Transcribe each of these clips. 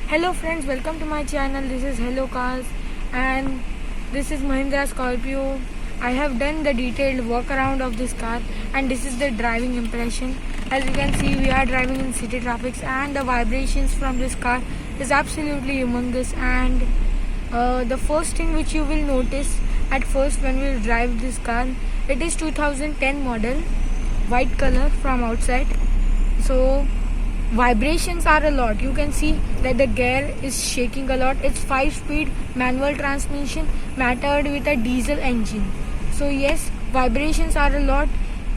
Hello friends, welcome to my channel. This is Hello Cars and this is Mahindra Scorpio. I have done the detailed walk around of this car and this is the driving impression. As you can see, we are driving in city traffic and the vibrations from this car is absolutely humongous. And the first thing which you will notice at first when we drive this car, it is 2010 model, white color from outside. So vibrations are a lot. You can see that the gear is shaking a lot. It's 5-speed manual transmission mattered with a diesel engine. So yes, vibrations are a lot.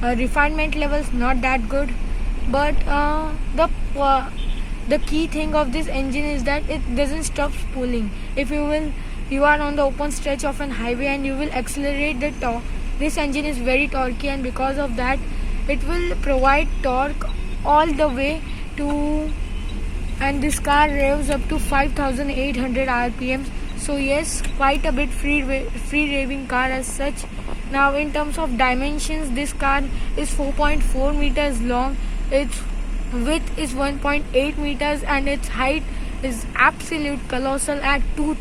Refinement levels not that good, but the key thing of this engine is that it doesn't stop spooling. If you are on the open stretch of an highway and you will accelerate the torque. This engine is very torquey, and because of that, it will provide torque all the way to, and this car revs up to 5800 rpm. So yes, quite a bit free raving car as such. Now in terms of dimensions, this car is 4.4 meters long, its width is 1.8 meters, and its height is absolute colossal at 2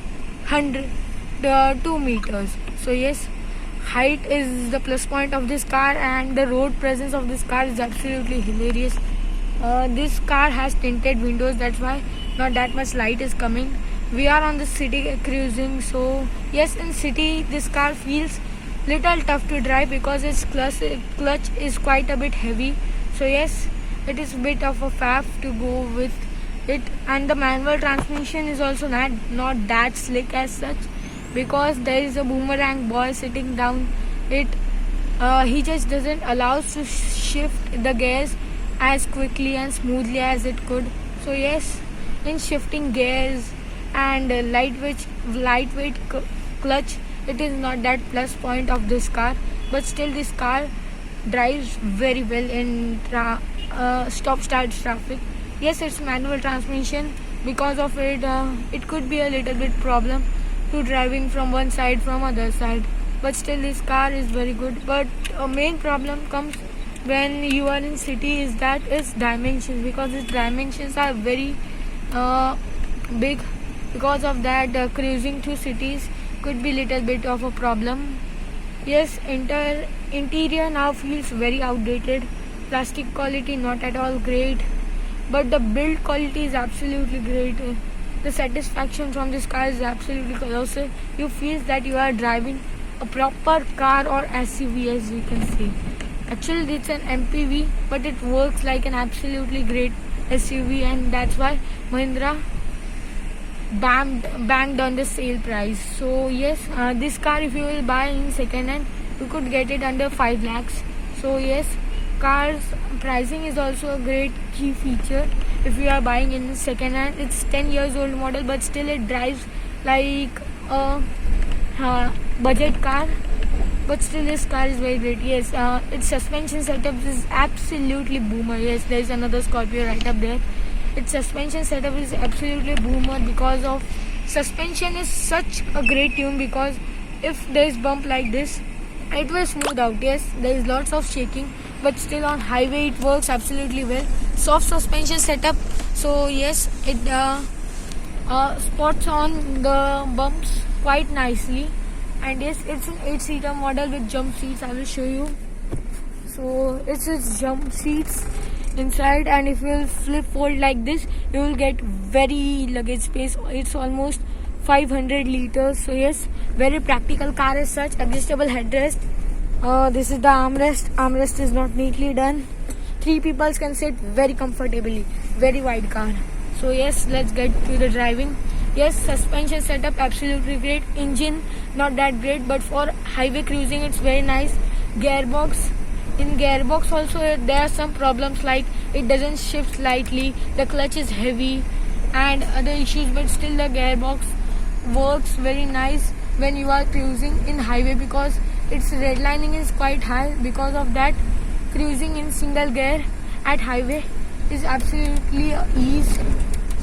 meters. So yes, height is the plus point of this car, and the road presence of this car is absolutely hilarious. This car has tinted windows, that's why not that much light is coming. We are on the city cruising, so yes, in city this car feels little tough to drive because its clutch is quite a bit heavy. So yes, it is a bit of a faff to go with it, and the manual transmission is also not that slick as such, because there is a boomerang boy sitting down it. He just doesn't allow us to shift the gears as quickly and smoothly as it could. So yes, in shifting gears and lightweight clutch, it is not that plus point of this car, but still this car drives very well in stop start traffic. Yes, it's manual transmission. Because of it, it could be a little bit problem to driving from one side from other side, but still this car is very good. But a main problem comes when you are in city is that its dimensions, because its dimensions are very big. Because of that, cruising through cities could be little bit of a problem. Yes, interior now feels very outdated. Plastic quality not at all great, but the build quality is absolutely great. The satisfaction from this car is absolutely colossal. You feel that you are driving a proper car or SUV, as you can see. Actually, it's an MPV, but it works like an absolutely great SUV, and that's why Mahindra banged on the sale price. So yes, this car, if you will buy in second hand, you could get it under 5 lakhs. So yes, cars pricing is also a great key feature. If you are buying in second hand, it's 10 years old model, but still it drives like a budget car. But still this car is very great. Yes, its suspension setup is absolutely boomer. Yes, there is another Scorpio right up there. Its suspension setup is absolutely boomer because of suspension is such a great tune, because if there is bump like this, it will smooth out. Yes, there is lots of shaking, but still on highway it works absolutely well. Soft suspension setup, so yes, it spots on the bumps quite nicely. And yes, it's an 8-seater model with jump seats. I will show you. So it's jump seats inside, and if you will flip fold like this, you will get very luggage space. It's almost 500 liters. So yes, very practical car as such. Adjustable headrest. This is the armrest. Armrest is not neatly done. 3 people can sit very comfortably. Very wide car. So yes, let's get to the driving. Yes, suspension setup absolutely great. Engine not that great, but for highway cruising it's very nice. Gearbox. In gearbox also there are some problems, like it doesn't shift slightly, the clutch is heavy and other issues, but still the gearbox works very nice when you are cruising in highway, because its redlining is quite high. Because of that, cruising in single gear at highway is absolutely easy.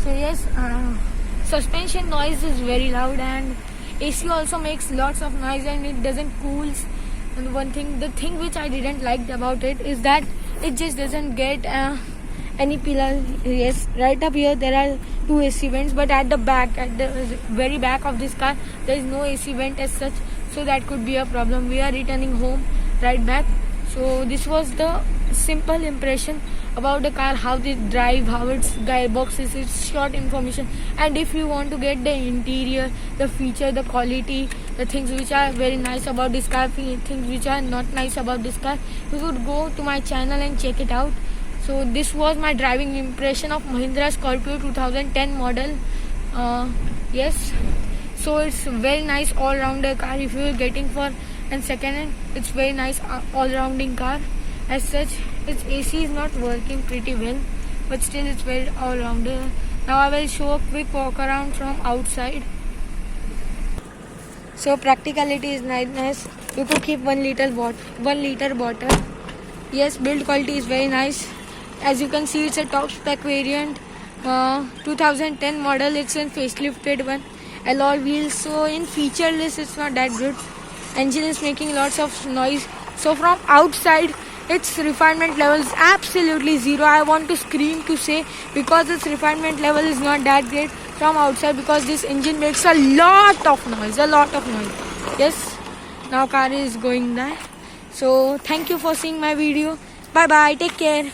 So yes, suspension noise is very loud, and AC also makes lots of noise and it doesn't cool. And the thing which I didn't like about it is that it just doesn't get any pillar. Yes, right up here there are 2 AC vents, but at the back, at the very back of this car, there is no AC vent as such, so that could be a problem. We are returning home right back. So this was the simple impression about the car, how they drive, how its gearbox is. It's short information. And if you want to get the interior, the feature, the quality, the things which are very nice about this car, things which are not nice about this car, you could go to my channel and check it out. So this was my driving impression of Mahindra Scorpio 2010 model. Yes, so it's very nice all-rounder car if you are getting for and second hand. It's very nice all-rounding car. As such, its AC is not working pretty well, but still it's very all-rounder. Now I will show a quick walk around from outside. So practicality is nice. You could keep 1 liter bottle. Yes, build quality is very nice. As you can see, it's a top spec variant, 2010 model. It's a facelifted one, alloy wheels. So in feature list, it's not that good. Engine is making lots of noise. So from outside, its refinement level is absolutely zero. I want to scream to say, because its refinement level is not that great from outside, because this engine makes a lot of noise. Yes, now car is going there. So thank you for seeing my video. Bye bye, take care.